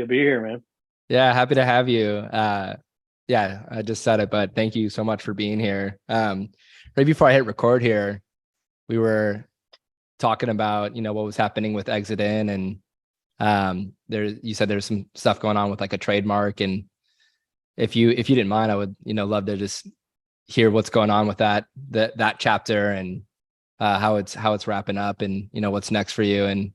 to be here, man. Yeah, happy to have you. Yeah, I just said it, but thank you so much for being here. Right before I hit record here, we were talking about, what was happening with Exit In, and you said there's some stuff going on with like a trademark. And if you didn't mind, I would, love to just hear what's going on with that chapter, and how it's wrapping up, and what's next for you. And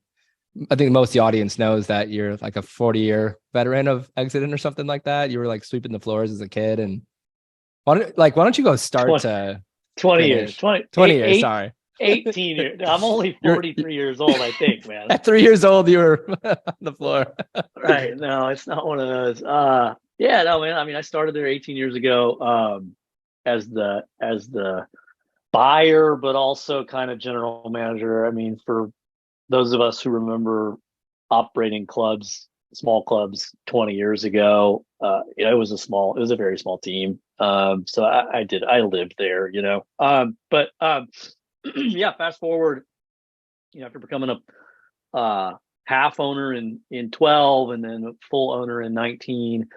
I think most of the audience knows that you're like a 40-year veteran of Exit In or something like that. You were like sweeping the floors as a kid. And why don't you go start 20, to 20 finish? years, 20 years, sorry. 18 years. I'm only 43 years old, I think, man. At 3 years old, you were on the floor. Right. No, it's not one of those. Yeah, no, man. I mean, I started there 18 years ago, as the buyer, but also kind of general manager. I mean, for those of us who remember operating clubs, small clubs 20 years ago, it was a very small team. So I lived there, but yeah, fast forward, after becoming a half owner in 12 and then a full owner in 19,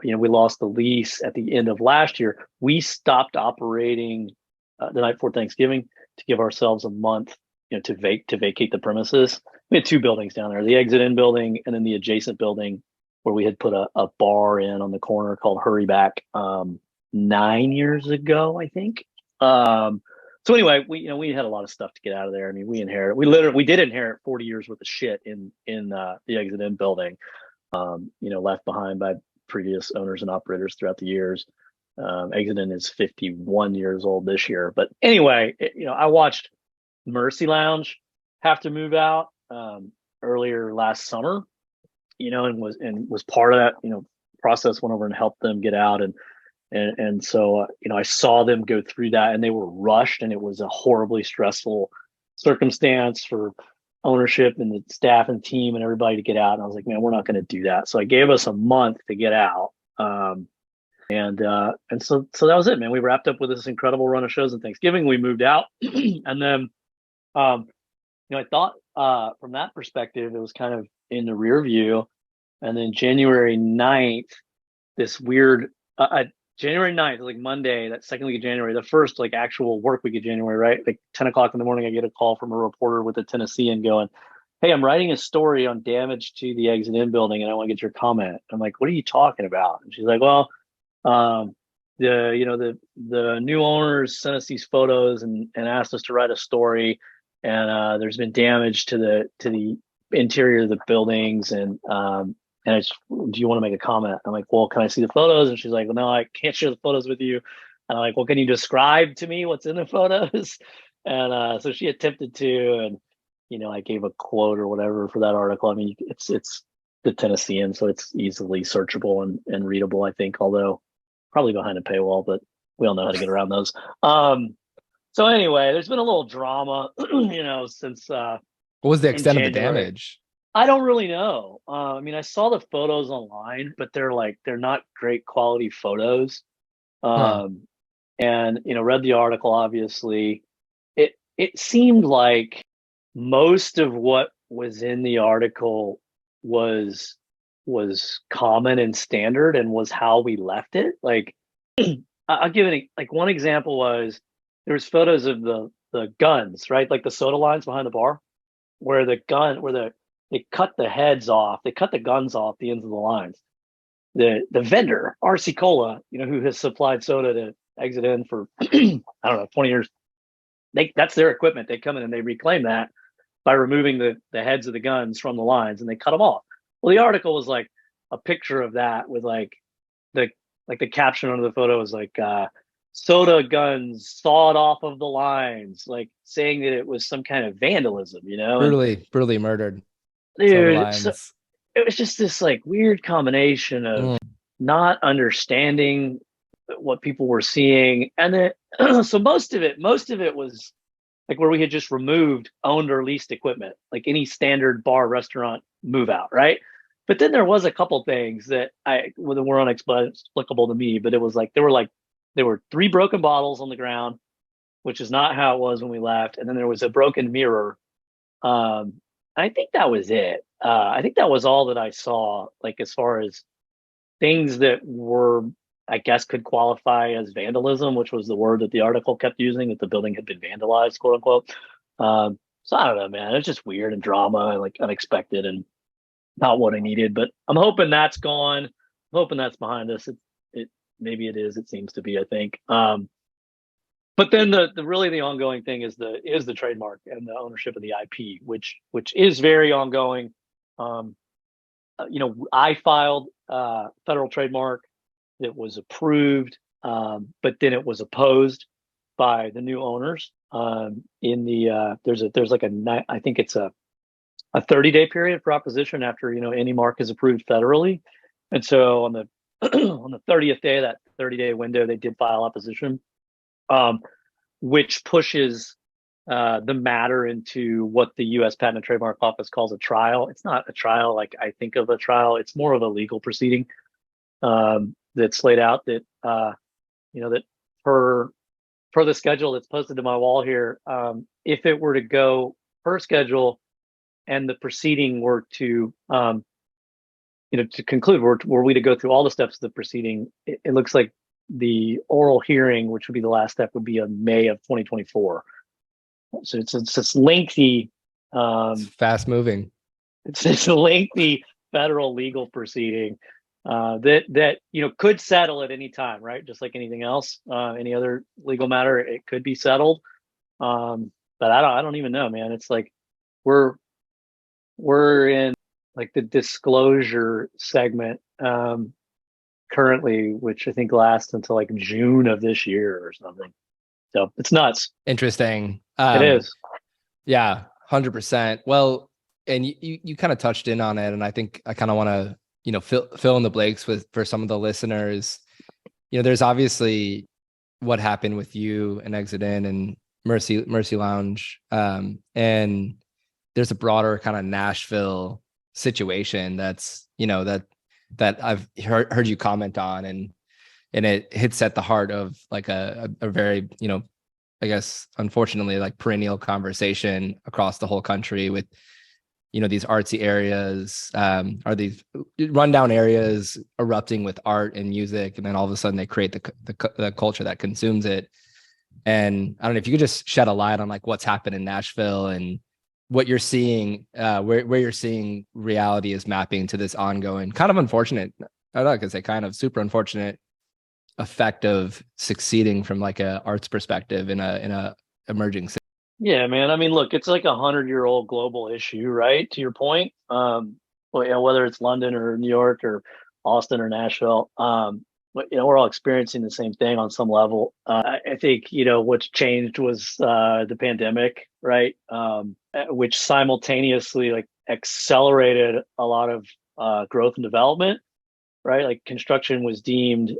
we lost the lease at the end of last year. We stopped operating the night before Thanksgiving to give ourselves a month, to vacate the premises. We had two buildings down there, the Exit In building and then the adjacent building where we had put a bar in on the corner called Hurry Back 9 years ago, I think. So anyway, we had a lot of stuff to get out of there. I mean, we did inherit 40 years worth of shit in the Exit In building, left behind by previous owners and operators throughout the years. Exit In is 51 years old this year. But anyway, I watched Mercy Lounge have to move out earlier last summer, and was part of that, process, went over and helped them get out. And so, I saw them go through that, and they were rushed, and it was a horribly stressful circumstance for ownership and the staff and team and everybody to get out. And I was like, man, we're not going to do that. So I gave us a month to get out. And so that was it, man. We wrapped up with this incredible run of shows, and Thanksgiving we moved out. And then, I thought, from that perspective, it was kind of in the rear view. And then January 9th, this weird, January 9th, like Monday, that second week of January, the first like actual work week of January, right? Like 10 o'clock in the morning, I get a call from a reporter with a Tennessean going, hey, I'm writing a story on damage to the Exit In building, and I want to get your comment. I'm like, what are you talking about? And she's like, well, the new owners sent us these photos and asked us to write a story, and there's been damage to the interior of the buildings, and do you want to make a comment? I'm like, well, can I see the photos? And she's like, well, no, I can't share the photos with you. And I'm like, well, can you describe to me what's in the photos? And so she attempted to, and I gave a quote or whatever for that article. I mean, it's the Tennessean, so it's easily searchable and readable, I think, although probably behind a paywall, but we all know how to get around those. So anyway, there's been a little drama, since what was the extent of the damage? I don't really know. I mean, I saw the photos online, but they're not great quality photos. And read the article. Obviously, it seemed like most of what was in the article was common and standard, and was how we left it. Like, I'll give it one example was there was photos of the guns, right? Like the soda lines behind the bar, where they cut the heads off. They cut the guns off the ends of the lines. The vendor, RC Cola, who has supplied soda to Exit In for, I don't know, 20 years. That's their equipment. They come in and they reclaim that by removing the heads of the guns from the lines, and they cut them off. Well, the article was like a picture of that with the caption under the photo was like, soda guns sawed off of the lines, like saying that it was some kind of vandalism, brutally murdered. Dude, so it was just this like weird combination of not understanding what people were seeing. And then so most of it was like where we had just removed owned or leased equipment, like any standard bar restaurant move out, right? But then there was a couple things that were inexplicable to me, but it was like there were 3 broken bottles on the ground, which is not how it was when we left. And then there was a broken mirror. I think that was it. I think that was all that I saw, like as far as things that were, I guess, could qualify as vandalism, which was the word that the article kept using, that the building had been vandalized, quote unquote. So I don't know, man. It's just weird and drama and like unexpected and not what I needed. But I'm hoping that's gone. I'm hoping that's behind us. It maybe it is. It seems to be, I think. But then the really the ongoing thing is the trademark and the ownership of the IP, which is very ongoing. Um, I filed federal trademark that was approved, but then it was opposed by the new owners. In the there's like I think it's a 30-day period for opposition after any mark is approved federally, and so on the on the 30th day of that 30-day window, they did file opposition, um, which pushes the matter into what the U.S. Patent and Trademark Office calls a trial. It's not a trial like I think of a trial. It's more of a legal proceeding that's laid out that that per the schedule that's posted to my wall here. If it were to go per schedule and the proceeding were to to conclude, were we to go through all the steps of the proceeding, it looks like the oral hearing, which would be the last step, would be in May of 2024. So it's this lengthy, It's fast moving. it's a lengthy federal legal proceeding that could settle at any time, right? Just like anything else, any other legal matter, it could be settled. But I don't even know, man. It's like we're in like the disclosure segment currently, which I think lasts until like June of this year or something. So it's nuts. Interesting. It is. Yeah, 100%. Well, and you kind of touched in on it, and I think I kind of want to fill in the blanks for some of the listeners. There's obviously what happened with you and Exit In and Mercy Lounge, and there's a broader kind of Nashville situation that's that I've heard you comment on, and it hits at the heart of like a very I guess unfortunately like perennial conversation across the whole country with these artsy areas, are these rundown areas erupting with art and music, and then all of a sudden they create the culture that consumes it. And I don't know if you could just shed a light on like what's happened in Nashville and what you're seeing, where you're seeing reality is mapping to this ongoing kind of unfortunate, I'm not gonna say kind of super unfortunate effect of succeeding from like a arts perspective in a emerging city. Yeah, man. I mean, look, it's like 100-year-old global issue, right? To your point. Well, whether it's London or New York or Austin or Nashville, but we're all experiencing the same thing on some level. I think what's changed was the pandemic, right? Which simultaneously like accelerated a lot of growth and development, right? Like construction was deemed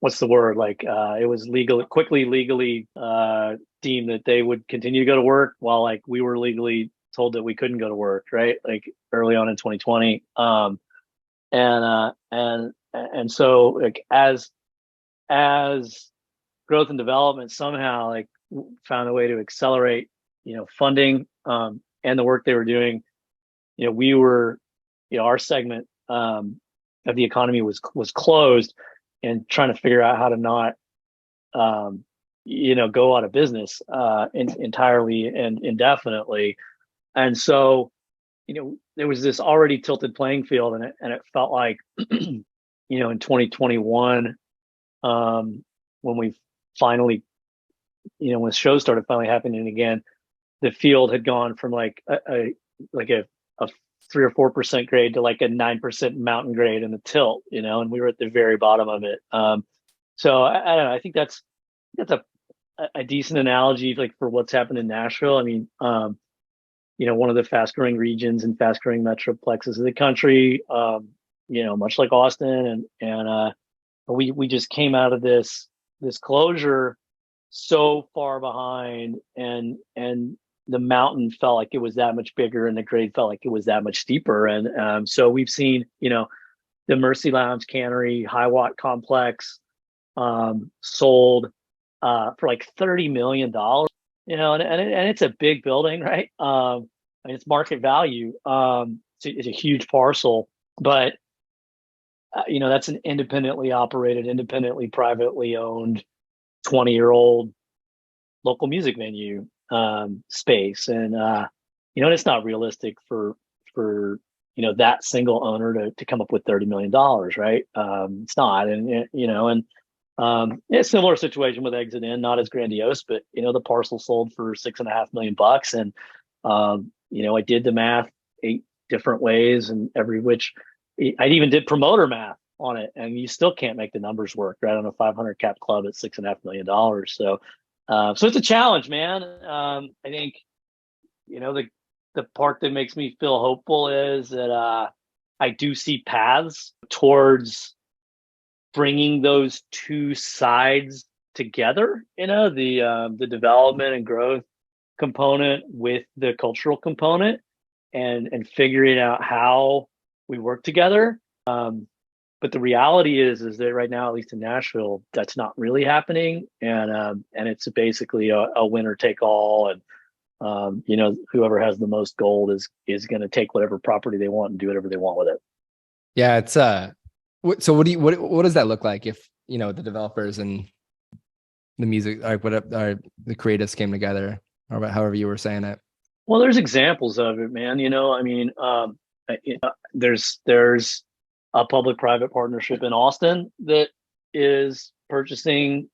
what's the word, like it was legally deemed that they would continue to go to work, while like we were legally told that we couldn't go to work, right? Like early on in 2020. And so like as growth and development somehow like found a way to accelerate funding and the work they were doing, we were our segment of the economy was closed, and trying to figure out how to not go out of business entirely and indefinitely. And so there was this already tilted playing field, and it felt like in 2021, when we finally when shows started finally happening again, the field had gone from like a 3 or 4% grade to like a 9% mountain grade in the tilt, and we were at the very bottom of it. So I don't know. I think that's a decent analogy like for what's happened in Nashville. I mean, one of the fast growing regions and fast growing metroplexes of the country, much like Austin, and we just came out of this closure so far behind, and the mountain felt like it was that much bigger, and the grade felt like it was that much steeper. And so we've seen the Mercy Lounge Cannery High Watt complex sold for like $30 million, and it's a big building, right? I mean, it's market value. It's a huge parcel, but that's an independently operated, independently privately owned 20-year-old local music venue space, and it's not realistic for that single owner to come up with $30 million, right? It's not, and it's a similar situation with Exit In, not as grandiose, but the parcel sold for $6.5 million, and I did the math 8 different ways, and every which I even did promoter math on it, and you still can't make the numbers work, right? On a 500 cap club at $6.5 million. So it's a challenge, man. I think the part that makes me feel hopeful is that I do see paths towards bringing those two sides together. The development and growth component with the cultural component, and figuring out how we work together. But the reality is that right now, at least in Nashville, that's not really happening, and it's basically a winner take all, and whoever has the most gold is going to take whatever property they want and do whatever they want with it. Yeah, it's so what does that look like if the developers and the music, like the creatives came together, or however you were saying it? Well, there's examples of it, man. I mean, there's a public-private partnership in Austin that is purchasing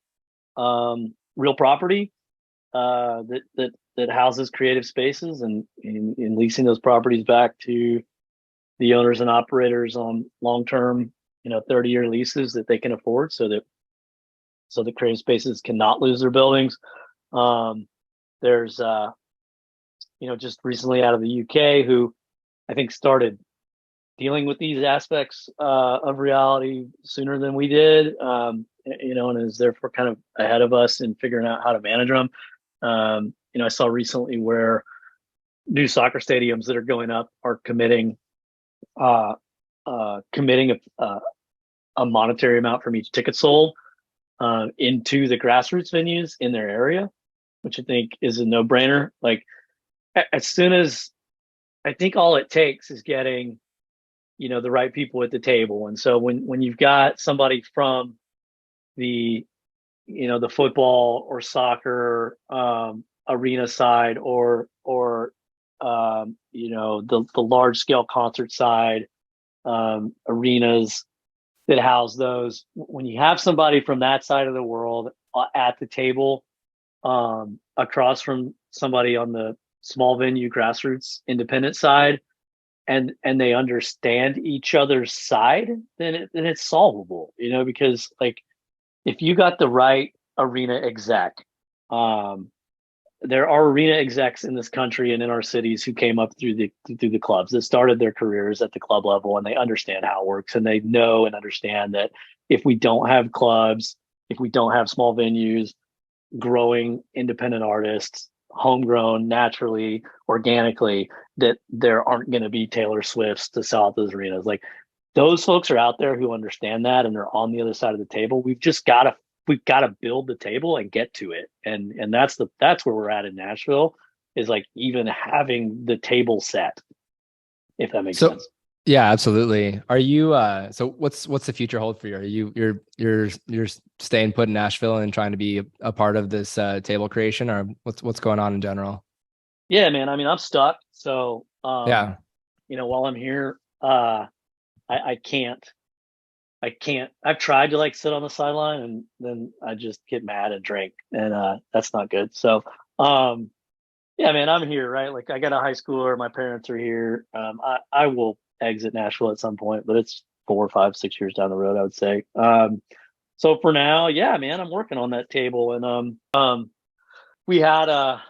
real property that houses creative spaces, and leasing those properties back to the owners and operators on long-term, 30-year leases that they can afford, so the creative spaces cannot lose their buildings. There's just recently out of the UK, who I think started dealing with these aspects of reality sooner than we did, and is therefore kind of ahead of us in figuring out how to manage them. I saw recently where new soccer stadiums that are going up are committing a monetary amount from each ticket sold into the grassroots venues in their area, which I think is a no-brainer. Like, as soon as, I think all it takes is getting the right people at the table. And so when you've got somebody from the the football or soccer arena side, or the large scale concert side, arenas that house those, when you have somebody from that side of the world at the table, across from somebody on the small venue grassroots independent side, and they understand each other's side, then it's solvable, because, like, if you got the right arena exec, there are arena execs in this country and in our cities who came up through the clubs, that started their careers at the club level, and they understand how it works, and they know and understand that if we don't have clubs, if we don't have small venues, growing independent artists, homegrown, naturally, organically, that there aren't going to be Taylor Swifts to sell out those arenas. Like, those folks are out there who understand that, and they're on the other side of the table. We've got to build the table and get to it. And that's where we're at in Nashville, is like even having the table set, if that makes sense. Yeah, absolutely. Are you so what's the future hold for you? Are you're staying put in Nashville and trying to be a part of this table creation, or what's going on in general? Yeah, man. I mean, I'm stuck. So yeah, while I'm here, I can't. I've tried to, like, sit on the sideline, and then I just get mad and drink, and that's not good. So yeah, man, I'm here, right? Like, I got a high schooler, my parents are here. I will exit Nashville at some point, but it's 4, 5, 6 years down the road, I would say. So for now, yeah, man, I'm working on that table, and we had a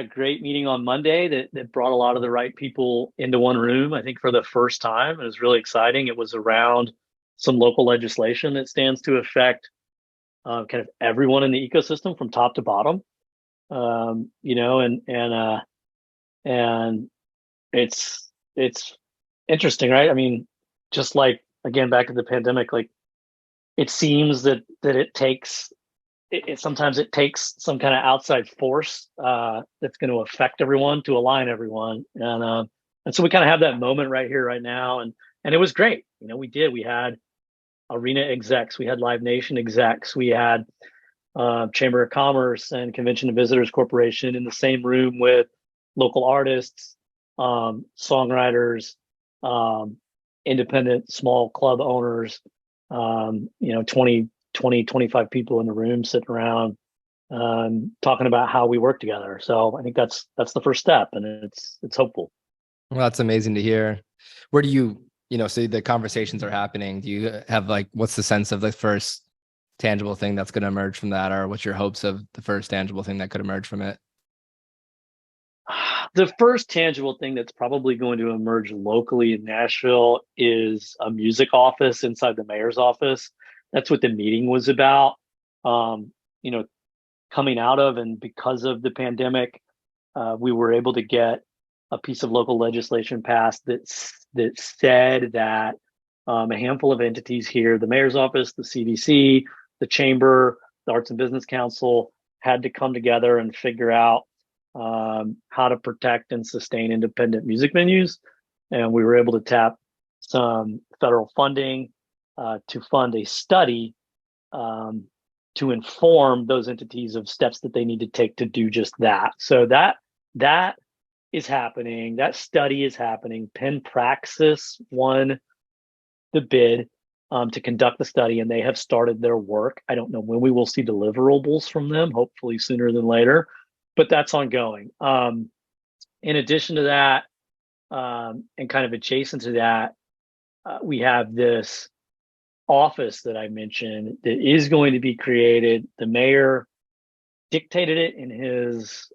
great meeting on Monday that brought a lot of the right people into one room, I think, for the first time. It was really exciting. It was around some local legislation that stands to affect kind of everyone in the ecosystem from top to bottom. And it's interesting, right? I mean, just like, again, back to the pandemic, like, it seems that it takes sometimes it takes some kind of outside force that's going to affect everyone to align everyone, and so we kind of have that moment right here, right now, and it was great. We had arena execs, we had Live Nation execs, we had Chamber of Commerce and Convention and Visitors Corporation in the same room with local artists, songwriters, independent small club owners, 25 people in the room sitting around talking about how we work together. So I think that's the first step, and it's hopeful. Well, that's amazing to hear. Where do you so the conversations are happening. Do you have what's the sense of the first tangible thing that's going to emerge from that, or what's your hopes of the first tangible thing that could emerge from it? The first tangible thing that's probably going to emerge locally in Nashville is a music office inside the mayor's office. That's what the meeting was about. Coming out of and because of the pandemic, we were able to get a piece of local legislation passed that said that a handful of entities here, the mayor's office, the CDC, the chamber, the Arts and Business Council, had to come together and figure out how to protect and sustain independent music venues. And we were able to tap some federal funding to fund a study to inform those entities of steps that they need to take to do just that. So that is happening. That study is happening. Penn Praxis won the bid to conduct the study, and they have started their work. I don't know when we will see deliverables from them, hopefully sooner than later, but that's ongoing. In addition to that, and kind of adjacent to that, we have this office that I mentioned that is going to be created. The mayor dictated it in his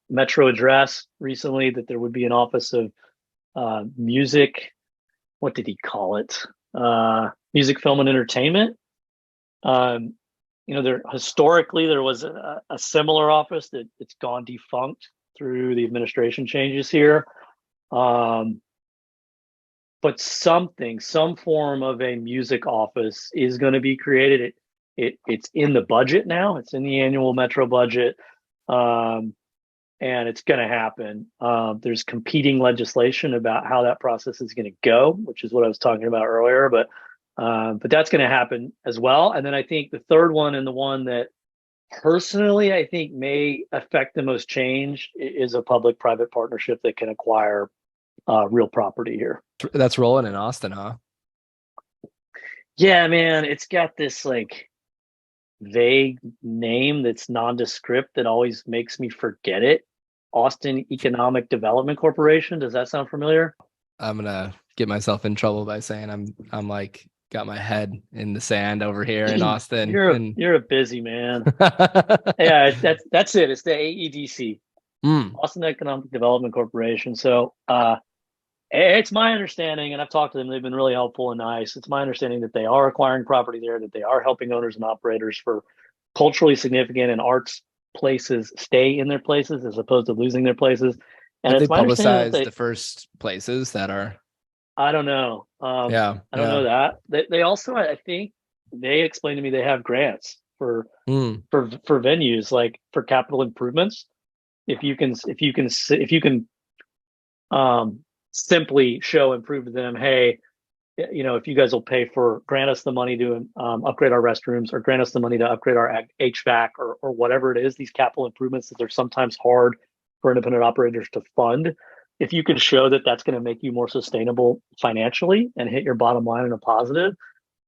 Metro address recently, that there would be an office of music. What did he call it? Music, film, and entertainment. Historically there was a similar office that it's gone defunct through the administration changes here. But some form of a music office is going to be created. It's in the budget now. It's in the annual Metro budget, and it's going to happen. There's competing legislation about how that process is going to go, which is what I was talking about earlier. But that's going to happen as well. And then I think the third one, and the one that personally I think may affect the most change, is a public-private partnership that can acquire real property here. That's rolling in Austin, huh? Yeah, man, it's got this vague name that's nondescript that always makes me forget it. Austin Economic Development Corporation. Does that sound familiar? I'm gonna get myself in trouble by saying I'm got my head in the sand over here in Austin. You're a busy man. Yeah, that's it. It's the AEDC, Austin Economic Development Corporation. So it's my understanding, and I've talked to them, they've been really helpful and nice. It's my understanding that they are acquiring property there, that they are helping owners and operators for culturally significant and arts places stay in their places as opposed to losing their places. And have it's they my understanding publicized the first places that are? I don't know. I don't know that. They also, I think they explained to me, they have grants for venues, like for capital improvements. If you can simply show and prove to them, hey, if you guys will grant us the money to upgrade our restrooms, or grant us the money to upgrade our HVAC, or whatever it is, these capital improvements that are sometimes hard for independent operators to fund. If you can show that that's going to make you more sustainable financially and hit your bottom line in a positive,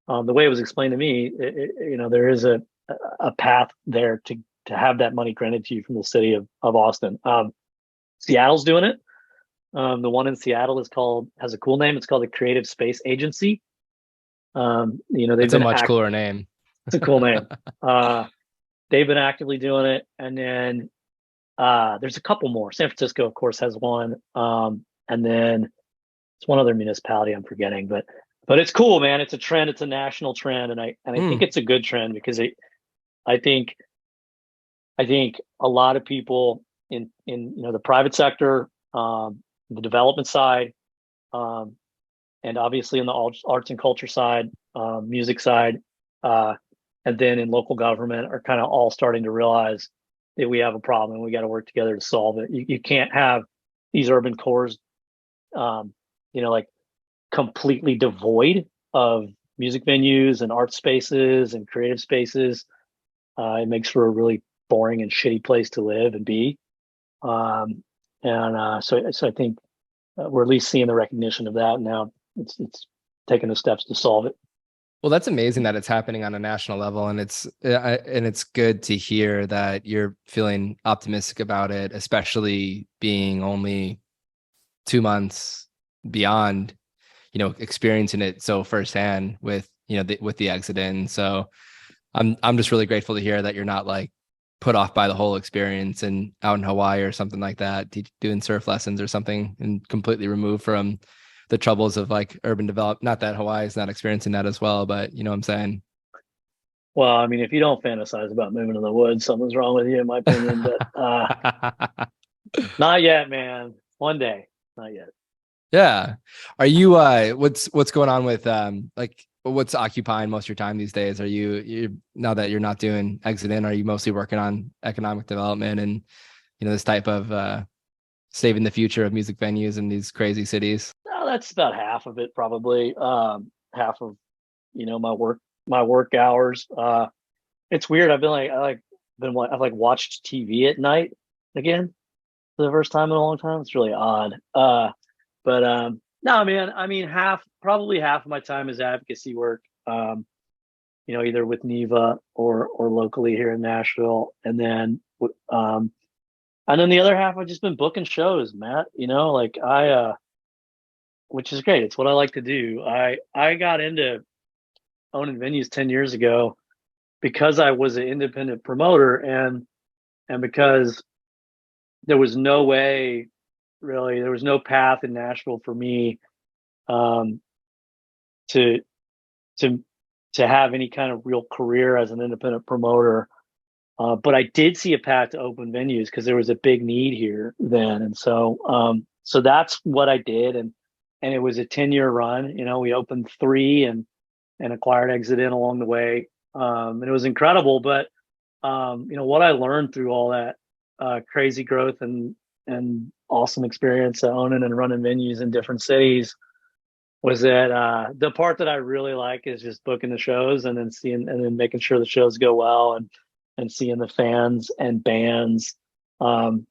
the way it was explained to me, there is a path there to have that money granted to you from the city of Austin. Seattle's doing it. The one in Seattle has a cool name. It's called the Creative Space Agency. It's a much cooler name. It's a cool name. They've been actively doing it. And then there's a couple more. San Francisco, of course, has one. And then it's one other municipality I'm forgetting, but it's cool, man. It's a trend. It's a national trend. And I think it's a good trend, because I think a lot of people in the private sector, the development side, and obviously in the arts and culture side, music side, and then in local government are kind of all starting to realize that we have a problem and we got to work together to solve it. You can't have these urban cores, like completely devoid of music venues and art spaces and creative spaces. It makes for a really boring and shitty place to live and be. So I think we're at least seeing the recognition of that now. It's taking the steps to solve it. Well, that's amazing that it's happening on a national level, and it's good to hear that you're feeling optimistic about it, especially being only 2 months beyond, experiencing it so firsthand with with the accident. So I'm just really grateful to hear that you're not like put off by the whole experience and out in Hawaii or something like that, doing surf lessons or something, and completely removed from the troubles of like urban development. Not that Hawaii is not experiencing that as well, but you know what I'm saying? Well, I mean, if you don't fantasize about moving to the woods, something's wrong with you, in my opinion. But not yet, man. One day, not yet. Yeah. Are you what's going on with like what's occupying most of your time these days? Are you now that you're not doing Exit In, are you mostly working on economic development and this type of saving the future of music venues in these crazy cities? No, that's about half of it, probably. Half of my work hours. It's weird. I've like watched TV at night again for the first time in a long time. It's really odd. But no, man. I mean, probably half of my time is advocacy work. Either with NIVA or locally here in Nashville, and then the other half I've just been booking shows, Matt. Which is great. It's what I like to do. I got into owning venues 10 years ago because I was an independent promoter and because there was no way, really, there was no path in Nashville for me um, to to to have any kind of real career as an independent promoter. But I did see a path to open venues because there was a big need here then, and so that's what I did, and it was a 10-year run. We opened three and acquired Exit In along the way, and it was incredible. But what I learned through all that crazy growth and awesome experience owning and running venues in different cities was that the part that I really like is just booking the shows and then making sure the shows go well and seeing the fans and bands um,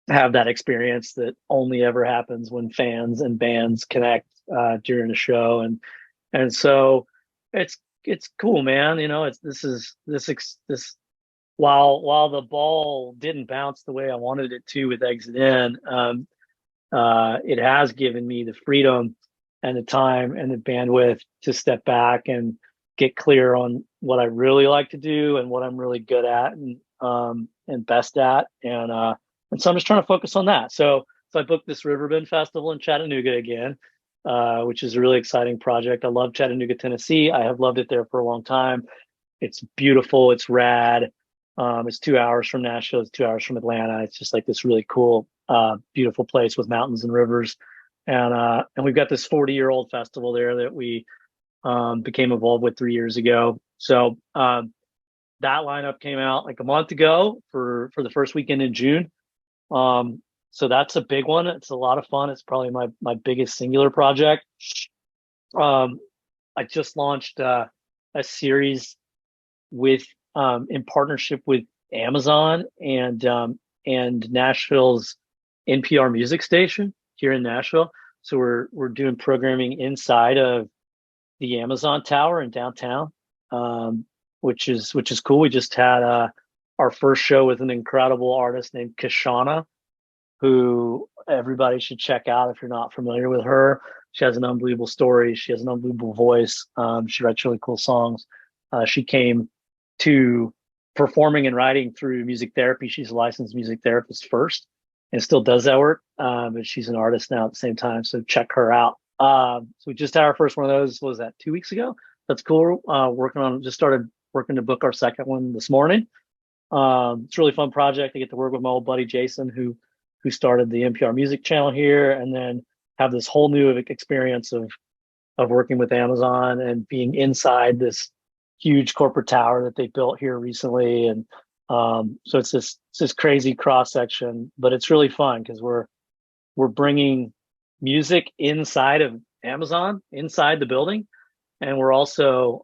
have that experience that only ever happens when fans and bands connect during a show, and so it's cool, man. It's this while the ball didn't bounce the way I wanted it to with Exit In, it has given me the freedom and the time and the bandwidth to step back and get clear on what I really like to do and what I'm really good at and best at, and so I'm just trying to focus on that. So I booked this Riverbend Festival in Chattanooga again, which is a really exciting project. I love Chattanooga, Tennessee. I have loved it there for a long time. It's beautiful. It's rad. It's 2 hours from Nashville. It's 2 hours from Atlanta. It's just like this really cool, beautiful place with mountains and rivers. And we've got this 40-year-old festival there that we became involved with 3 years ago. So that lineup came out like a month ago for the first weekend in June. So that's a big one. It's a lot of fun. It's probably my biggest singular project. Um, I just launched a series with in partnership with Amazon and Nashville's NPR music station here in Nashville. So we're doing programming inside of the Amazon Tower in downtown, which is cool. We just had our first show with an incredible artist named Kashana, who everybody should check out if you're not familiar with her. She has an unbelievable story. She has an unbelievable voice. She writes really cool songs. She came to performing and writing through music therapy. She's a licensed music therapist first and still does that work. But she's an artist now at the same time. So check her out. So we just had our first one of those. What was that, 2 weeks ago? That's cool. Just started working to book our second one this morning. It's a really fun project. I get to work with my old buddy Jason, who started the NPR music channel here, and then have this whole new experience of working with Amazon and being inside this huge corporate tower that they built here recently, and so it's this crazy cross section, but it's really fun because we're bringing music inside of Amazon, inside the building, and we're also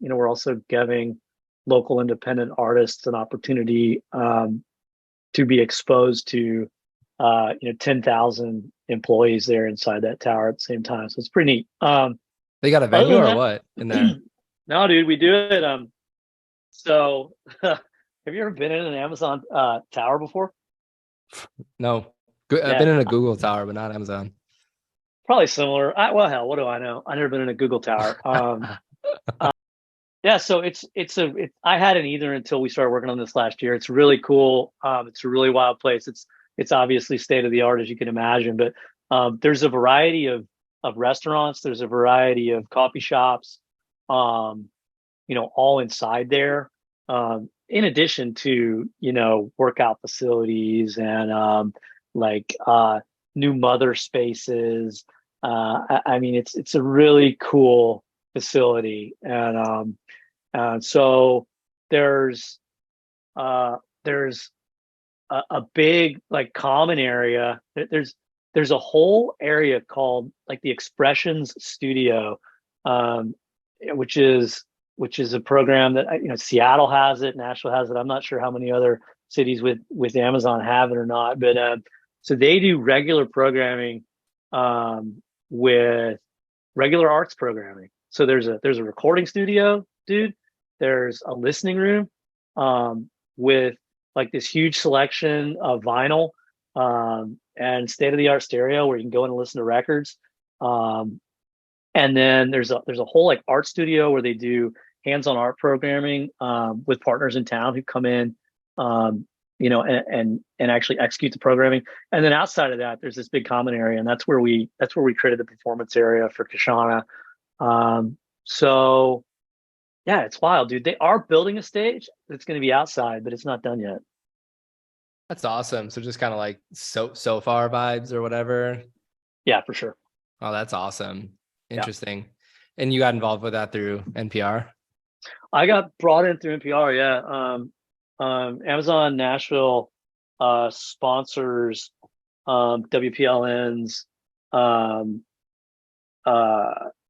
we're also giving local independent artists an opportunity to be exposed to 10,000 employees there inside that tower at the same time. So it's pretty neat. They got a venue or what in there? No, dude, we do it. So have you ever been in an Amazon tower before? No. I've been in a Google tower, but not Amazon. Probably similar. Well, hell, what do I know? I've never been in a Google tower. Yeah, so I hadn't either until we started working on this last year. It's really cool. It's a really wild place. It's obviously state of the art, as you can imagine, but there's a variety of restaurants. There's a variety of coffee shops, all inside there. In addition to workout facilities and new mother spaces. I mean, it's a really cool facility, and so there's a big common area. There's a whole area called the Expressions Studio, which is a program that Seattle has it, Nashville has it. I'm not sure how many other cities with Amazon have it or not, but so they do regular programming with regular arts programming. So there's a recording studio, dude. There's a listening room with this huge selection of vinyl and state-of-the-art stereo where you can go in and listen to records. And then there's a whole art studio where they do hands-on art programming with partners in town who come in, and actually execute the programming. And then outside of that, there's this big common area, and that's where we created the performance area for Kashana. So yeah, it's wild, dude. They are building a stage that's going to be outside, but it's not done yet. That's awesome. So just kind of so far vibes or whatever. Yeah, for sure. Oh, that's awesome. Interesting. Yeah. And you got involved with that through NPR? I got brought in through NPR. Yeah. Amazon Nashville sponsors WPLN's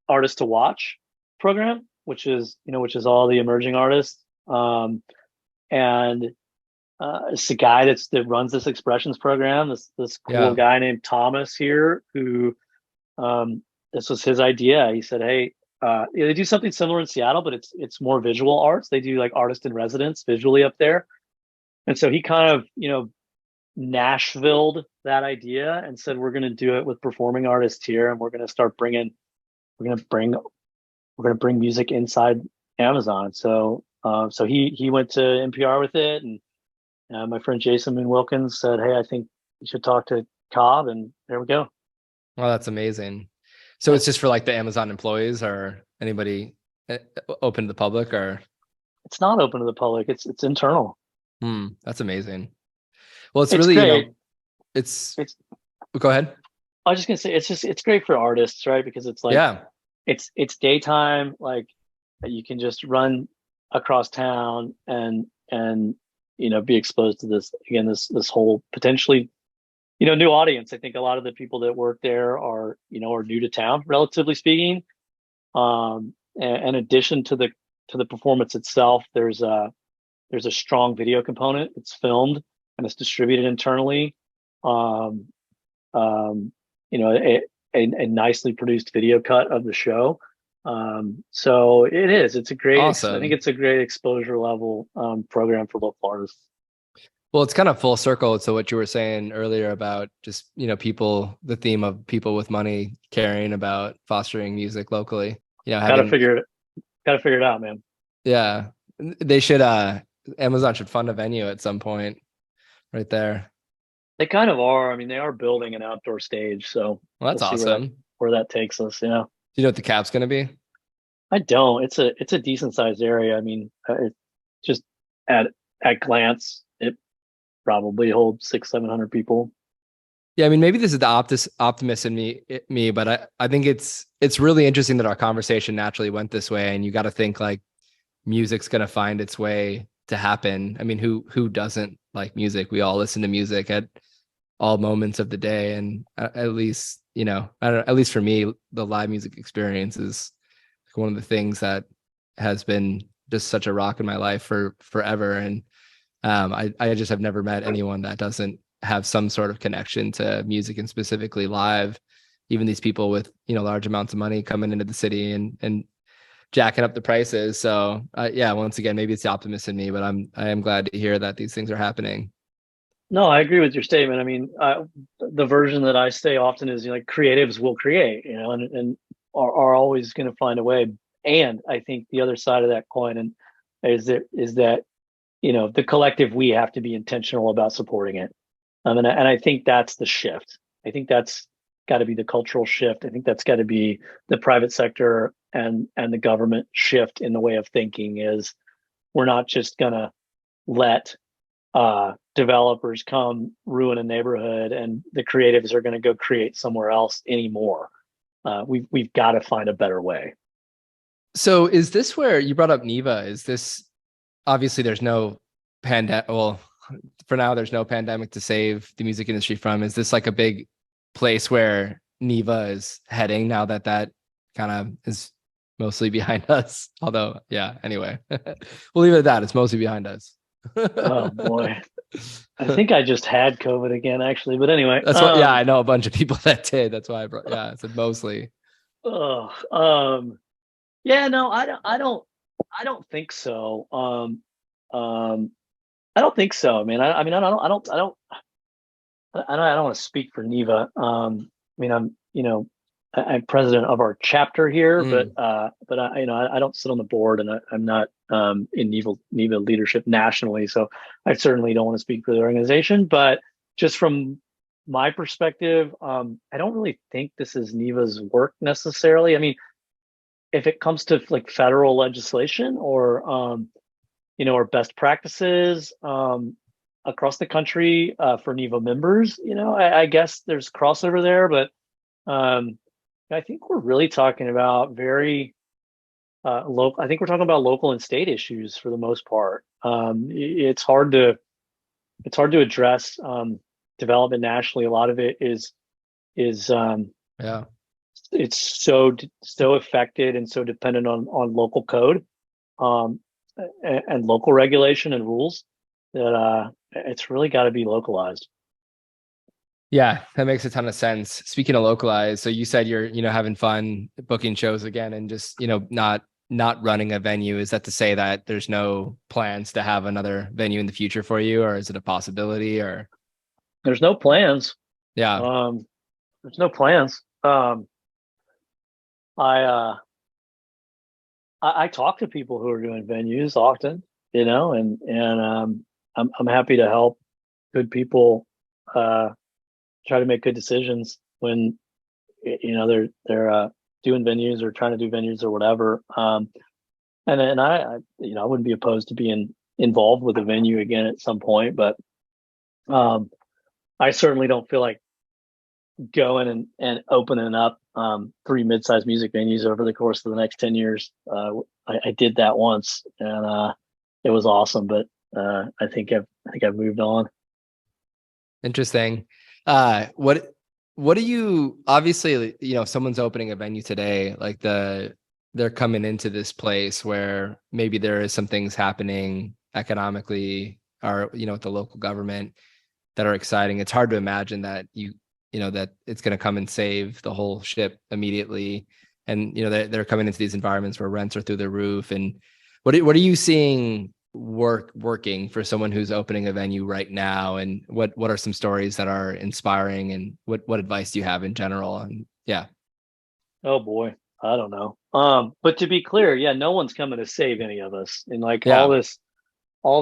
Artist to Watch program, which is all the emerging artists. And it's the guy that runs this Expressions program, this cool guy named Thomas here, who this was his idea. He said, hey, they do something similar in Seattle, but it's more visual arts. They do artist in residence visually up there. And so he kind of, Nashville'd that idea and said, we're going to do it with performing artists here. And we're going to bring music inside Amazon. So he went to NPR with it. And my friend Jason Moon Wilkins said, hey, I think you should talk to Cobb. And there we go. Well, that's amazing. So it's just for the Amazon employees or anybody open to the public, or? It's not open to the public. It's internal. That's amazing. Well, it's really great. Go ahead. I was just gonna say it's great for artists, right? Because it's it's daytime. You can just run across town and be exposed to this whole potentially new audience. I think a lot of the people that work there are new to town, relatively speaking. In addition to the performance itself, there's a strong video component. It's filmed and it's distributed internally. A nicely produced video cut of the show. So it's a great, awesome. I think it's a great exposure level program for local artists. Well, it's kind of full circle to what you were saying earlier about just, people, the theme of people with money caring about fostering music locally. Gotta figure it out, man. Yeah. They should, Amazon should fund a venue at some point right there. They kind of are. I mean, they are building an outdoor stage. So that's awesome. Where that takes us. Yeah. Do you know what the cap's going to be? I don't. It's a decent sized area. I mean, just at glance, it probably holds 600-700 people. Yeah, I mean, maybe this is the optimist in me, but I think it's really interesting that our conversation naturally went this way. And you got to think music's going to find its way to happen. I mean, who doesn't like music? We all listen to music at all moments of the day, and at least, I don't know, at least for me, the live music experience is one of the things that has been just such a rock in my life for forever. And I just have never met anyone that doesn't have some sort of connection to music, and specifically live. Even these people with large amounts of money coming into the city and jacking up the prices. So yeah, once again, maybe it's the optimist in me, but I am glad to hear that these things are happening. No, I agree with your statement. I mean, the version that I say often is, like, creatives will create, and are always going to find a way. And I think the other side of that coin and is that the collective, we have to be intentional about supporting it. And I think that's the shift. I think that's got to be the cultural shift. I think that's got to be the private sector and the government shift in the way of thinking. Is we're not just gonna let developers come ruin a neighborhood and the creatives are going to go create somewhere else anymore. We've got to find a better way. So is this where you brought up NIVA? Is this, obviously there's no pandemic, well, for now there's no pandemic to save the music industry from. Is this like a big place where NIVA is heading now that kind of is mostly behind us? Although, yeah, anyway, we'll leave it at that. It's mostly behind us. Oh boy. I think I just had COVID again, actually. But anyway, that's what. Yeah, I know a bunch of people that did. That's why I brought. Yeah, I said mostly. Yeah, no, I don't think so. I don't think so. I mean, I don't want to speak for NIVA. I mean, I'm president of our chapter here, but I don't sit on the board, and I'm not in NIVA leadership nationally. So I certainly don't want to speak for the organization. But just from my perspective, I don't really think this is NIVA's work necessarily. I mean, if it comes to like federal legislation or best practices across the country for NIVA members, I guess there's crossover there, but I think we're really talking about very local. I think we're talking about local and state issues for the most part. It's hard to address development nationally. A lot of it is yeah. It's so affected and so dependent on local code and local regulation and rules that it's really got to be localized. Yeah, that makes a ton of sense. Speaking of localized, so you said you're, having fun booking shows again and just, not running a venue. Is that to say that there's no plans to have another venue in the future for you, or is it a possibility? Or there's no plans. Yeah. There's no plans. I talk to people who are doing venues often, and I'm happy to help good people try to make good decisions when they're doing venues or trying to do venues or whatever. And I wouldn't be opposed to being involved with a venue again at some point, but I certainly don't feel like going and opening up 3 mid-sized music venues over the course of the next 10 years. I did that once and it was awesome, but I think I've moved on. Interesting. What do you, obviously, if someone's opening a venue today, like they're coming into this place where maybe there is some things happening economically or, with the local government that are exciting. It's hard to imagine that that it's going to come and save the whole ship immediately. And, they're coming into these environments where rents are through the roof. And what are you seeing working for someone who's opening a venue right now? And what are some stories that are inspiring, and what advice do you have in general? And yeah. Oh boy, I don't know. But to be clear, yeah, no one's coming to save any of us. And like all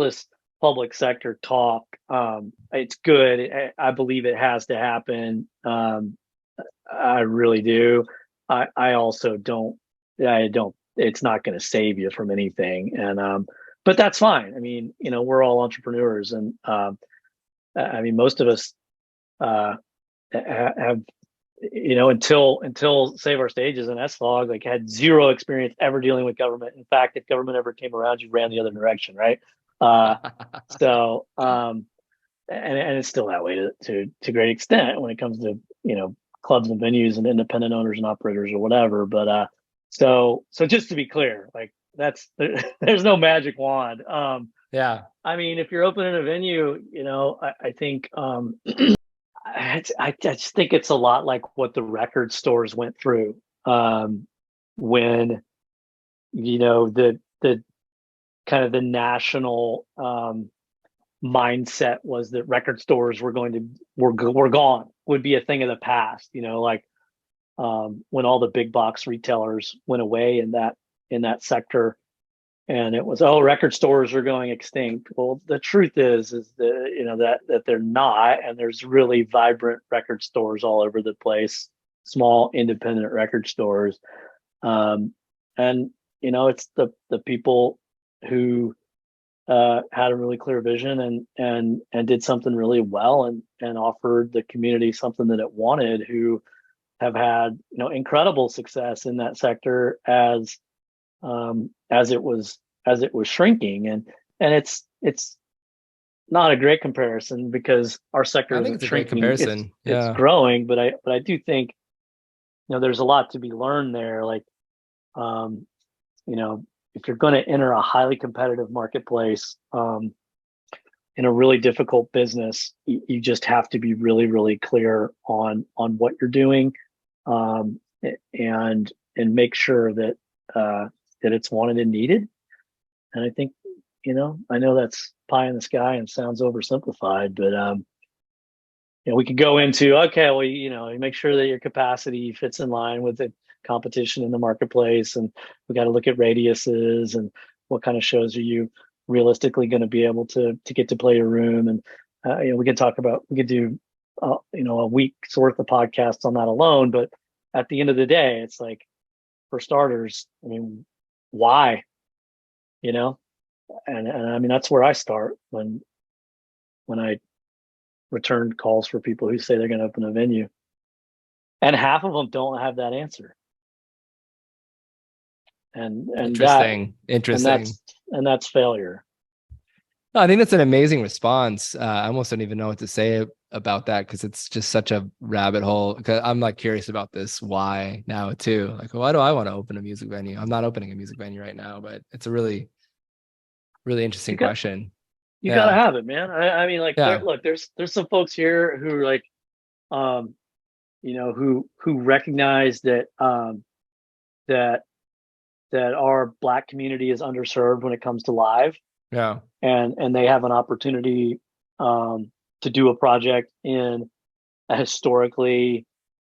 this public sector talk, it's good. I believe it has to happen. I really do. I also don't. It's not going to save you from anything, and but that's fine. I mean, we're all entrepreneurs, and I mean, most of us have until Save Our Stages and SFOG, like had zero experience ever dealing with government. In fact, if government ever came around, you ran the other direction, right? Uh, so and it's still that way to great extent when it comes to clubs and venues and independent owners and operators or whatever. But so just to be clear, like there's no magic wand. Yeah. I mean, if you're opening a venue, I think I just think it's a lot like what the record stores went through when the kind of the national mindset was that record stores were gone, would be a thing of the past. Like when all the big box retailers went away in that sector, and it was, record stores are going extinct. Well, the truth is that that they're not, and there's really vibrant record stores all over the place, small independent record stores, and it's the people who had a really clear vision and did something really well and offered the community something that it wanted, who have had incredible success in that sector as it was shrinking, and it's not a great comparison because our sector isn't shrinking, it's growing, but I do think there's a lot to be learned there. Like if you're going to enter a highly competitive marketplace in a really difficult business, you just have to be really, really clear on what you're doing, and make sure that it's wanted and needed. And I think, I know that's pie in the sky and sounds oversimplified, but we could go into, okay, well, you make sure that your capacity fits in line with the competition in the marketplace, and we got to look at radiuses and what kind of shows are you realistically going to be able to get to play your room. And we could do a week's worth of podcasts on that alone. But at the end of the day, it's like, for starters, I mean, why? And I mean, that's where I start when I return calls for people who say they're going to open a venue, and half of them don't have that answer. And interesting. And that's failure. No, I think that's an amazing response. I almost don't even know what to say about that, because it's just such a rabbit hole. Because I'm like curious about this why now too. Like, why do I want to open a music venue? I'm not opening a music venue right now, but it's a really, really interesting question. You gotta have it, man. I mean, like, yeah. there's some folks here who are like, who recognize that that our Black community is underserved when it comes to live. Yeah. And they have an opportunity to do a project in a historically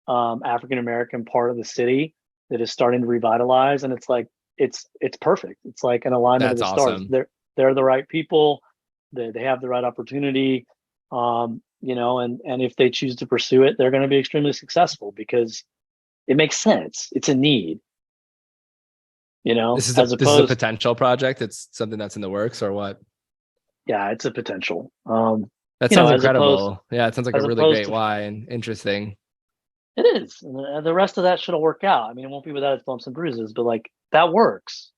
African American part of the city that is starting to revitalize, and it's like it's perfect. It's like an alignment of the stars. They're the right people. They have the right opportunity, and if they choose to pursue it, they're going to be extremely successful because it makes sense. It's a need. This is a potential project. It's something that's in the works, or what? Yeah, it's a potential. That sounds incredible. It sounds like a really great why and interesting. It is. And the rest of that should work out. I mean, it won't be without its bumps and bruises, but like that works.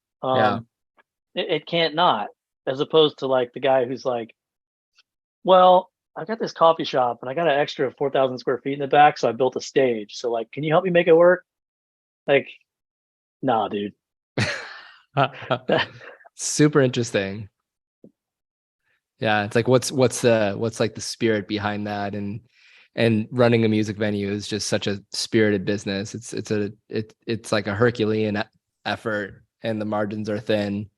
It can't not. As opposed to like the guy who's like, well, I got this coffee shop and I got an extra 4,000 square feet in the back, so I built a stage. So like, can you help me make it work? Like, nah, dude. Super interesting. Yeah, it's like what's like the spirit behind that, and running a music venue is just such a spirited business. It's like a Herculean effort, and the margins are thin,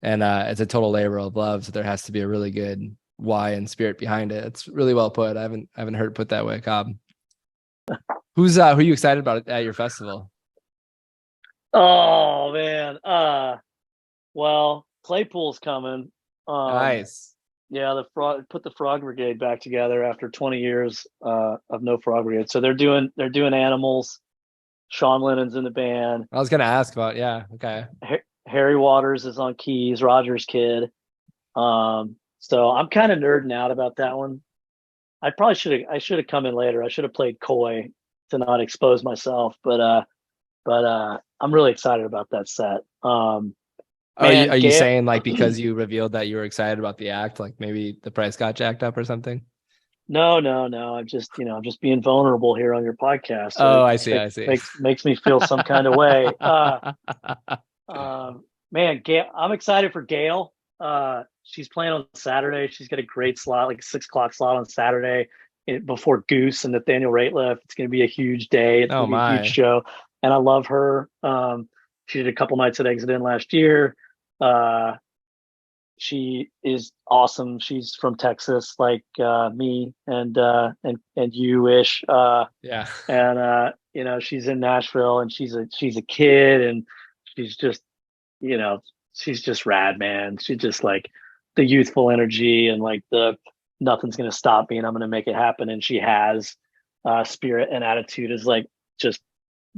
and it's a total labor of love. So there has to be a really good why and spirit behind it. It's really well put. I haven't heard it put that way, Cobb. Who are you excited about at your festival? Oh man. Well, Claypool's coming. Nice. Yeah, put the Frog Brigade back together after 20 years of no Frog Brigade. So they're doing Animals. Sean Lennon's in the band. I was gonna ask about, yeah, okay. Harry Waters is on keys, Roger's kid. So I'm kind of nerding out about that one. I should have come in later. I should have played coy not expose myself. But I'm really excited about that set. Man, Are you Gail, saying like because you revealed that you were excited about the act, like maybe the price got jacked up or something? no. I'm just being vulnerable here on your podcast. So Oh, it I just see. I see. makes me feel some kind of way. Man, Gail, I'm excited for Gail. She's playing on Saturday. She's got a great slot, like a 6 o'clock slot on Saturday before Goose and Nathaniel Rateliff. It's going to be a huge day. It's Oh going to be a huge my. show, and I love her. She did a couple nights at Exit In last year. Uh, she is awesome. She's from Texas, like me and you ish. Yeah. And she's in Nashville, and she's a kid, and she's just you know, she's just rad, man. She's just like the youthful energy and like the nothing's gonna stop me and I'm gonna make it happen. And she has spirit and attitude is like just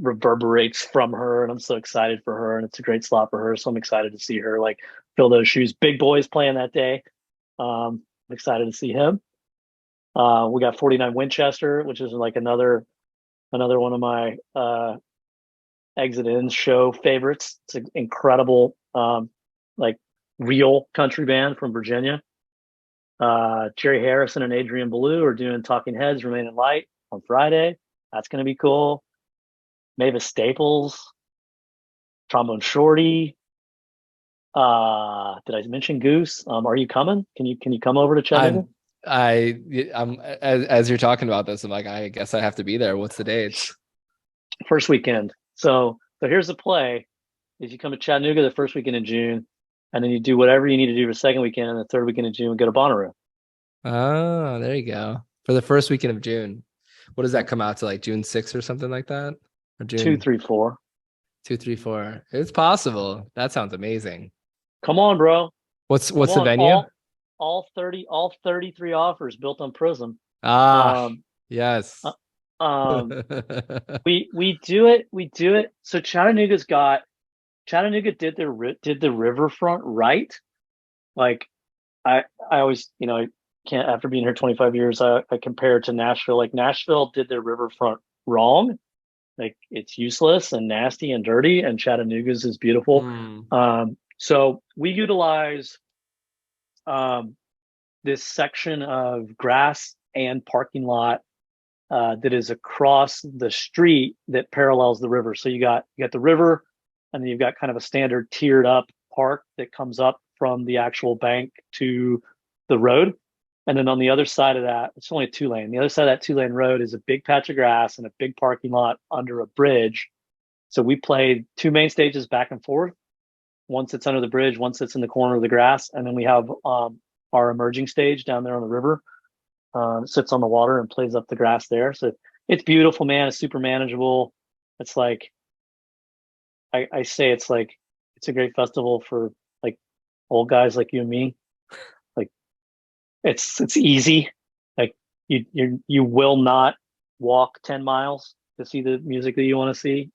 reverberates from her. And I'm so excited for her. And it's a great slot for her. So I'm excited to see her like fill those shoes. Big Boy's playing that day. I'm excited to see him. We got 49 Winchester, which is like another one of my Exit In show favorites. It's an incredible, like real country band from Virginia. Jerry Harrison and Adrian Belew are doing Talking Heads, Remaining Light on Friday. That's going to be cool. Mavis Staples, Trombone Shorty. Did I mention Goose? Are you coming? Can you come over to Chattanooga? I'm as you're talking about this, I'm like, I guess I have to be there. What's the dates? First weekend. So here's the play: is you come to Chattanooga the first weekend in June, and then you do whatever you need to do for the second weekend, and the third weekend in June, we go to Bonnaroo. Oh, there you go. For the first weekend of June. What does that come out to, like June 6th or something like that? Or Two, June three, four. 2, 3, 4. It's possible. That sounds amazing. Come on, bro. Come What's the on. venue? All 33 offers built on Prism. Ah, Um, yes. uh, um, we do it. We do it. So Chattanooga did the riverfront right. Like I always, I can't, after being here 25 years, I compare it to Nashville. Like Nashville did their riverfront wrong. Like it's useless and nasty and dirty, and Chattanooga's is beautiful. Hmm. So we utilize um, this section of grass and parking lot that is across the street that parallels the river. So you got the river, and then you've got kind of a standard tiered up park that comes up from the actual bank to the road. And then on the other side of that, it's only a 2 lane. The other side of that 2 lane road is a big patch of grass and a big parking lot under a bridge. So we played two main stages back and forth. One sits under the bridge, one sits in the corner of the grass, and then we have our emerging stage down there on the river. Sits on the water and plays up the grass there. So it's beautiful, man. It's super manageable. It's like I say, it's a great festival for like old guys like you and me. Like it's easy. Like you will not walk 10 miles to see the music that you want to see.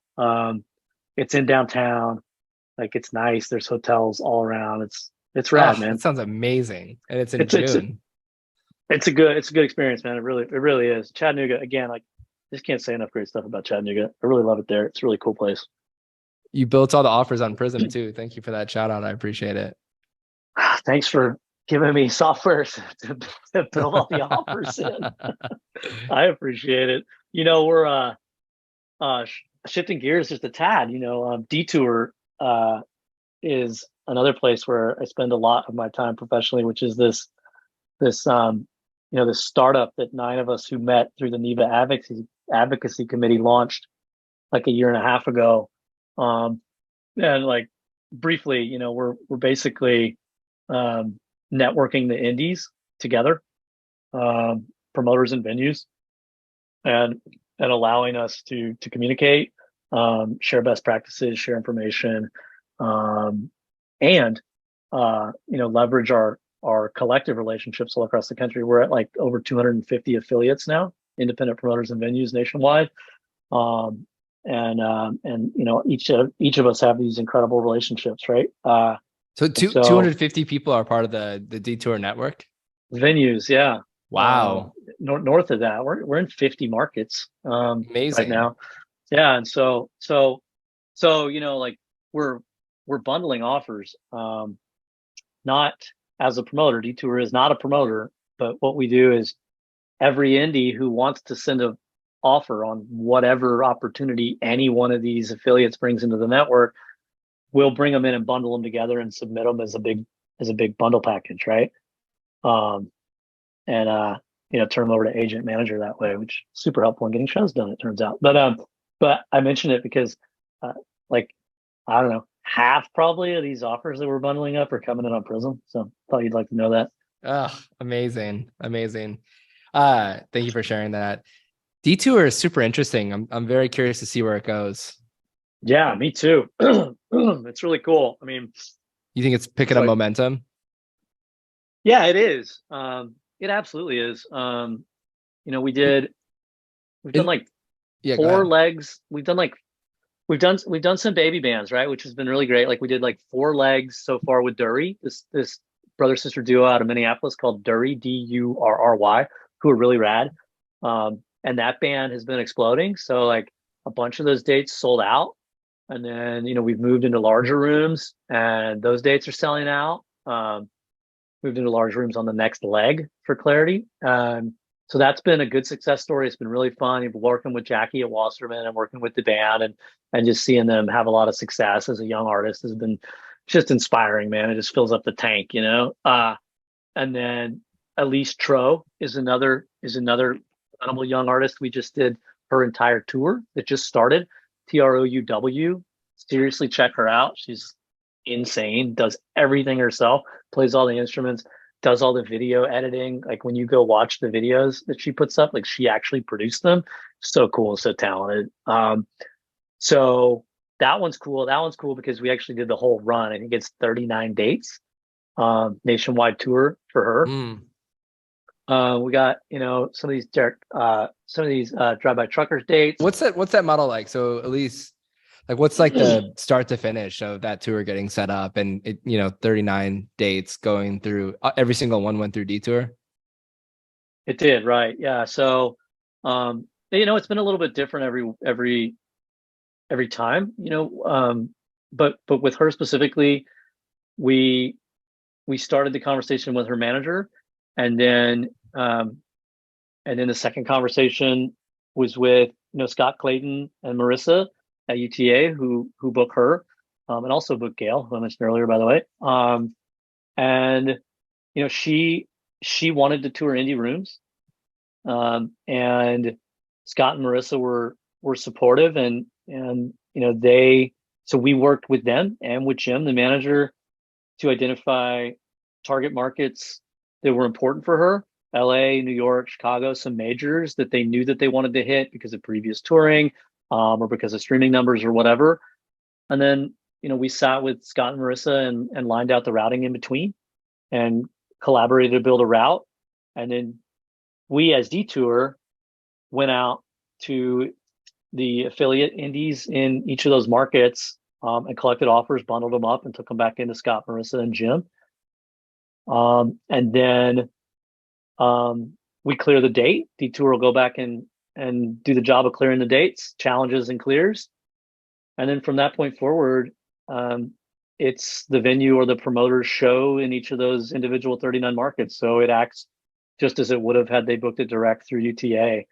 It's in downtown. Like it's nice. There's hotels all around. It's rad, Oh, that man. sounds amazing. And it's in It's June. it's a good experience, man. It really is. Chattanooga again. Like just can't say enough great stuff about Chattanooga. I really love it there. It's a really cool place. You built all the offers on Prism too. Thank you for that shout out. I appreciate it. Thanks for giving me software to build all the offers in. I appreciate it. We're shifting gears just a tad. D Tour is another place where I spend a lot of my time professionally, which is this startup that nine of us who met through the NIVA advocacy committee launched like a year and a half ago. And like briefly, we're basically networking the indies together, promoters and venues, and allowing us to communicate, share best practices, share information, and leverage our collective relationships all across the country. We're at like over 250 affiliates now, independent promoters and venues nationwide. And each of us have these incredible relationships, right? So so 250 people are part of the D Tour network. venues, yeah. Wow. North of that. We're in 50 markets right Amazing. now. Yeah, and so like we're we're bundling offers. Not as a promoter. D Tour is not a promoter, but what we do is every indie who wants to send a offer on whatever opportunity any one of these affiliates brings into the network, we'll bring them in and bundle them together and submit them as a big bundle package, right? Um, and turn them over to agent manager that way, which is super helpful in getting shows done, it turns out. But I mentioned it because uh, like I don't know, half probably of these offers that we're bundling up are coming in on Prism. So thought you'd like to know that. Oh, amazing. Amazing. Thank you for sharing that. D Tour is super interesting. I'm very curious to see where it goes. Yeah, me too. It's really cool. I mean, You think it's picking it's up like, momentum? yeah, it is. It absolutely is. We've done It, like yeah, go four ahead. legs. We've done some baby bands, right? Which has been really great. Like we did like four legs so far with Dury, this brother sister duo out of Minneapolis called Dury, Durry, who are really rad. And that band has been exploding. So like a bunch of those dates sold out. And then, we've moved into larger rooms and those dates are selling out. Moved into large rooms on the next leg for Clarity. So that's been a good success story. It's been really fun. You've been working with Jackie at Wasserman and working with the band and just seeing them have a lot of success as a young artist has been just inspiring, man. It just fills up the tank. And then Elise Tro is another incredible young artist. We just did her entire tour that just started. TROUW. Seriously, check her out. She's insane. Does everything herself. Plays all the instruments. Does all the video editing. Like when you go watch the videos that she puts up, like she actually produced them. So cool, so talented. So that one's cool. That one's cool because we actually did the whole run. I think it's 39 dates, nationwide tour for her. Mm. We got, some of these drive-by truckers dates. What's that model like? So at least like what's like the start to finish of that tour getting set up and 39 dates going through every single one went through D Tour. It did, right? Yeah. So, it's been a little bit different every time, but with her specifically, we we started the conversation with her manager, and then the second conversation was with Scott Clayton and Marissa at UTA who book her, and also book Gail, who I mentioned earlier, by the way. And she wanted to tour indie rooms, and Scott and Marissa were supportive, and they so we worked with them and with Jim, the manager, to identify target markets that were important for her. LA, New York, Chicago, some majors that they knew that they wanted to hit because of previous touring, or because of streaming numbers or whatever. And then, we sat with Scott and Marissa and lined out the routing in between and collaborated to build a route. And then we, as Detour, went out to the affiliate indies in each of those markets, and collected offers, bundled them up, and took them back into Scott, Marissa, and Jim. And then we clear the date. Detour will go back and do the job of clearing the dates, challenges and clears. And then from that point forward, it's the venue or the promoter's show in each of those individual 39 markets. So it acts just as it would have had they booked it direct through UTA.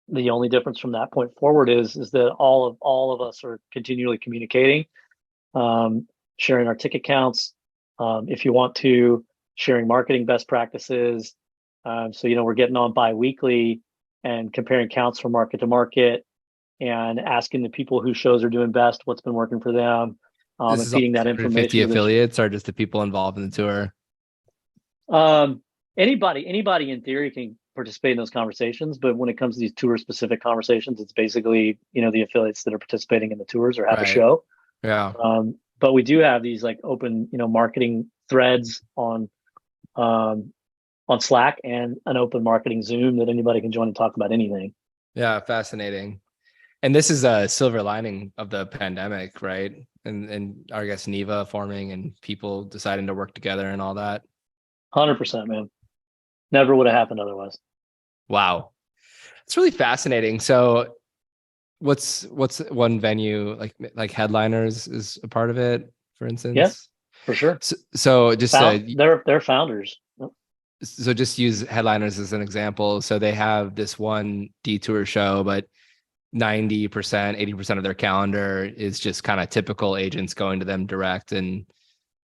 The only difference from that point forward is that all of us are continually communicating, sharing our ticket counts. If you want to, sharing marketing best practices. So we're getting on bi-weekly and comparing counts from market to market and asking the people whose shows are doing best, what's been working for them, This and is all feeding that 150 information to affiliates or just the people involved in the tour. Anybody in theory can participate in those conversations, but when it comes to these tour specific conversations, it's basically the affiliates that are participating in the tours or have a Right. show. Yeah. But we do have these like open marketing threads on Slack and an open marketing Zoom that anybody can join and talk about anything. Yeah. Fascinating. And this is a silver lining of the pandemic, right? And I guess NIVA forming and people deciding to work together and all that. 100%, man. Never would have happened otherwise. Wow. It's really fascinating. So what's one venue like Headliners is a part of it, for Yeah, instance? for sure. So just They're founders. Yep. so just use Headliners as an example. So they have this one D Tour show, but 90%, 80% of their calendar is just kind of typical agents going to them direct, and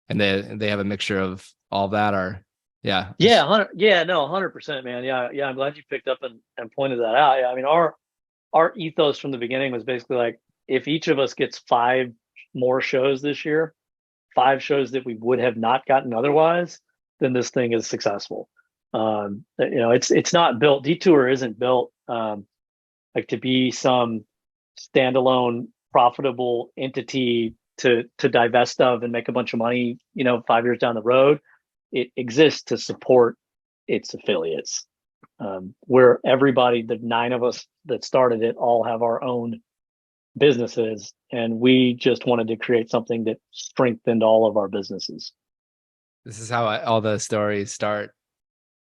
they have a mixture of all that. Or yeah. Yeah, 100, yeah, no, 100%, man. Yeah, yeah. I'm glad you picked up and pointed that out. Yeah, I mean, our ethos from the beginning was basically like, if each of us gets five more shows this year, five shows that we would have not gotten otherwise, then this thing is successful. It's not built. Detour isn't built like to be some standalone profitable entity to divest of and make a bunch of money, 5 years down the road. It exists to support its affiliates, where everybody, the nine of us that started it, all have our own businesses, and we just wanted to create something that strengthened all of our businesses. This is how all the stories start.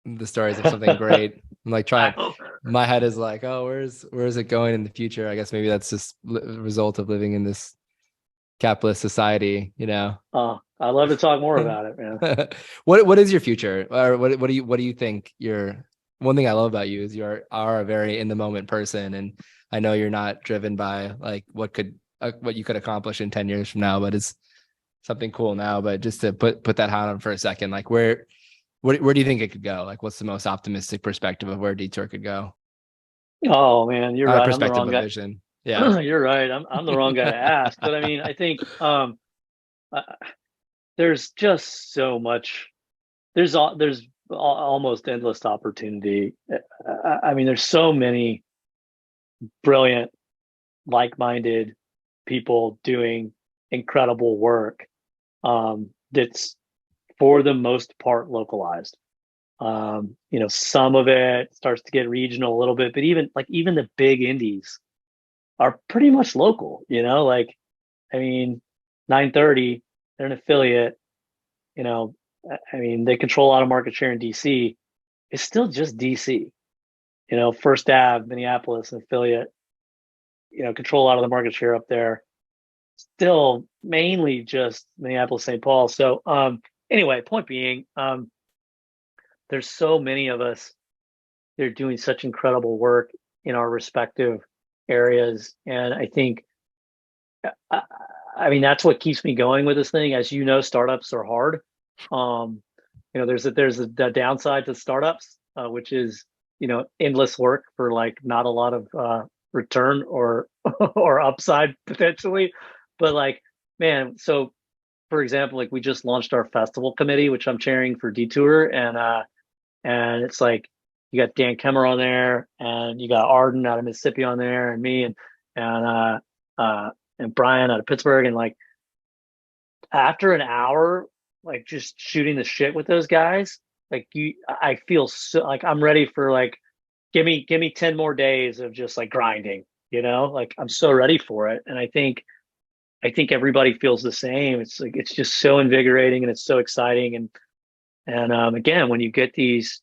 The stories of something great. I'm like trying. My head is like, oh, where's it going in the future? I guess maybe that's just a result of living in this capitalist society, I'd love to talk more about it, man. What is your future, or what do you think your one thing I love about you is are a very in the moment person, and I know you're not driven by like what you could accomplish in 10 years from now, but it's something cool now. But just to put that hat on for a second, like where do you think it could go? Like what's the most optimistic perspective of where Detour could go? Oh man, you're right. I'm the Perspective wrong of guy. vision. Yeah. You're right. I'm the wrong guy to ask. But I mean, I think uh, there's just so much. There's almost endless opportunity. I mean, there's so many brilliant, like-minded people doing incredible work, that's for the most part localized. Some of it starts to get regional a little bit, but even the big indies are pretty much local. Like, I mean, 930, they're an affiliate. You know, I mean, they control a lot of market share in DC. It's still just DC. First Ave, Minneapolis, an affiliate. Control a lot of the market share up there. Still mainly just Minneapolis, St. Paul. So, anyway, point being, there's so many of us. They're doing such incredible work in our respective areas, and I think, I, I mean, that's what keeps me going with this thing. As you know, startups are hard. Um, there's the downside to startups, which is endless work for like not a lot of return or or upside potentially. But like, man, so for example, like we just launched our festival committee, which I'm chairing for Detour, and it's like you got Dan Kemmer on there, and you got Arden out of Mississippi on there, and me, and and Brian out of Pittsburgh, and like after an hour, like just shooting the shit with those guys, like I feel so like I'm ready for like give me 10 more days of just like grinding, like I'm so ready for it. And I think everybody feels the same. It's like it's just so invigorating and it's so exciting. And again, when you get these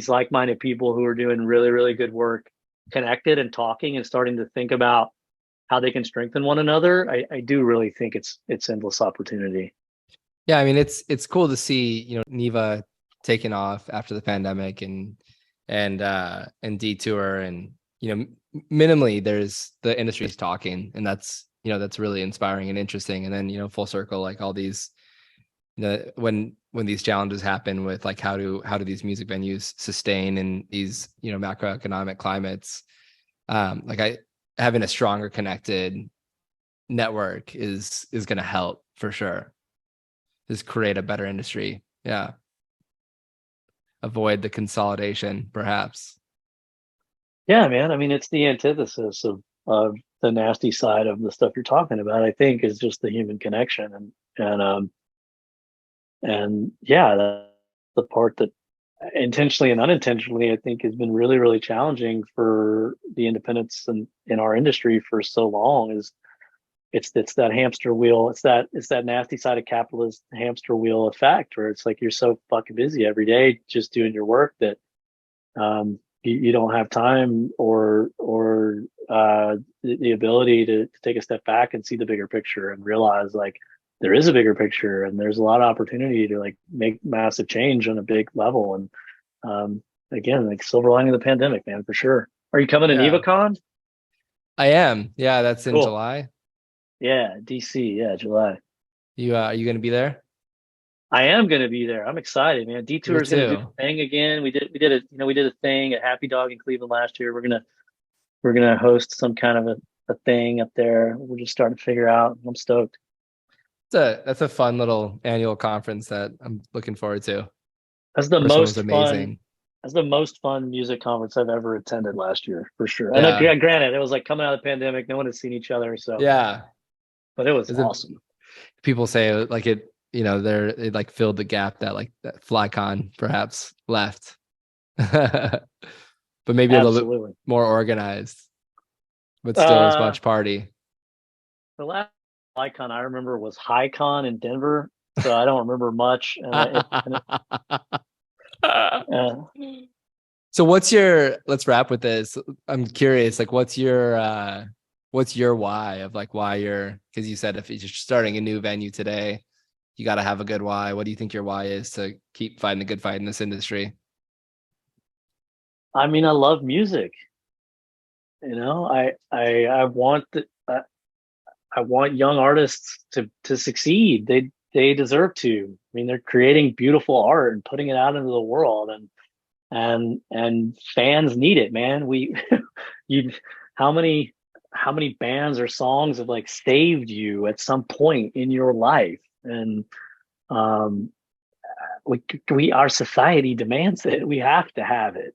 like-minded people who are doing really, really good work, connected and talking and starting to think about how they can strengthen one another, I do really think it's endless opportunity. Yeah, I mean it's cool to see, NIVA taking off after the pandemic, and Detour, and minimally there's the industry's talking, and that's really inspiring and interesting. And then full circle, like all these, when these challenges happen with like how do these music venues sustain in these macroeconomic climates, like having a stronger connected network is going to help for sure. Just create a better industry. Yeah. Avoid the consolidation, perhaps. Yeah, man. I mean, it's the antithesis of the nasty side of the stuff you're talking about. I think is just the human connection, and yeah, the part that intentionally and unintentionally I think has been really, really challenging for the independents and in our industry for so long is it's that hamster wheel. It's that nasty side of capitalist hamster wheel effect where it's like you're so fucking busy every day just doing your work that you don't have time or the ability to take a step back and see the bigger picture and realize like there is a bigger picture and there's a lot of opportunity to like make massive change on a big level. And again, like silver lining of the pandemic, man, for sure. Are you coming to Yeah, NIVACon? I am. Yeah, that's in Cool. July. Yeah, DC. Yeah, July. You are you going to be there? I am going to be there. I'm excited, man. D Tour Me is going to do too. the thing again. We did a thing at Happy Dog in Cleveland last year. We're gonna host some kind of a thing up there. We're just starting to figure out. I'm stoked. That's a fun little annual conference that I'm looking forward to. That's the First one was most fun. amazing. That's the most fun music conference I've ever attended last year, for sure. And Yeah. granted, it was like coming out of the pandemic. No one had seen each other, so Yeah. but it was Is it, awesome. people say like it, it like filled the gap that like that FlyCon perhaps left. But maybe a little bit Absolutely. more organized, but still as Uh, much party. the last icon I remember was HighCon in Denver, so I don't remember much. So let's wrap with this. I'm curious, like what's your why of like why you're, because you said if you're starting a new venue today, you got to have a good why. What do you think your why is to keep fighting the good fight in this industry? I mean, I love music. You know, I want I want young artists to succeed. They deserve to. I mean, they're creating beautiful art and putting it out into the world, and fans need it, man. You, how many bands or songs have like saved you at some point in your life, and um, we our society demands it. We have to have it.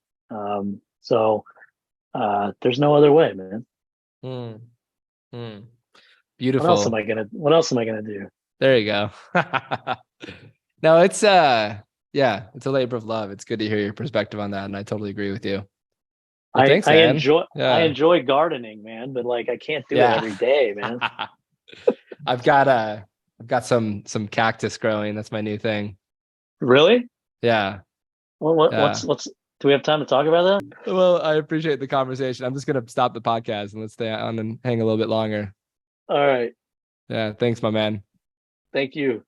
So there's no other way, man. Hmm. Hmm. Beautiful. What else am I gonna do? There you go. No, it's yeah, it's a labor of love. It's good to hear your perspective on that, and I totally agree with you. Well, thanks, man. I Yeah. enjoy gardening, man, but like I can't do it Yeah. every day, man. I've got I've got some cactus growing. That's my new thing. Really? Yeah. Well, Yeah. what's do we have time to talk about that? Well, I appreciate the conversation. I'm just gonna stop the podcast and let's stay on and hang a little bit longer. All right. Yeah, thanks, my man. Thank you.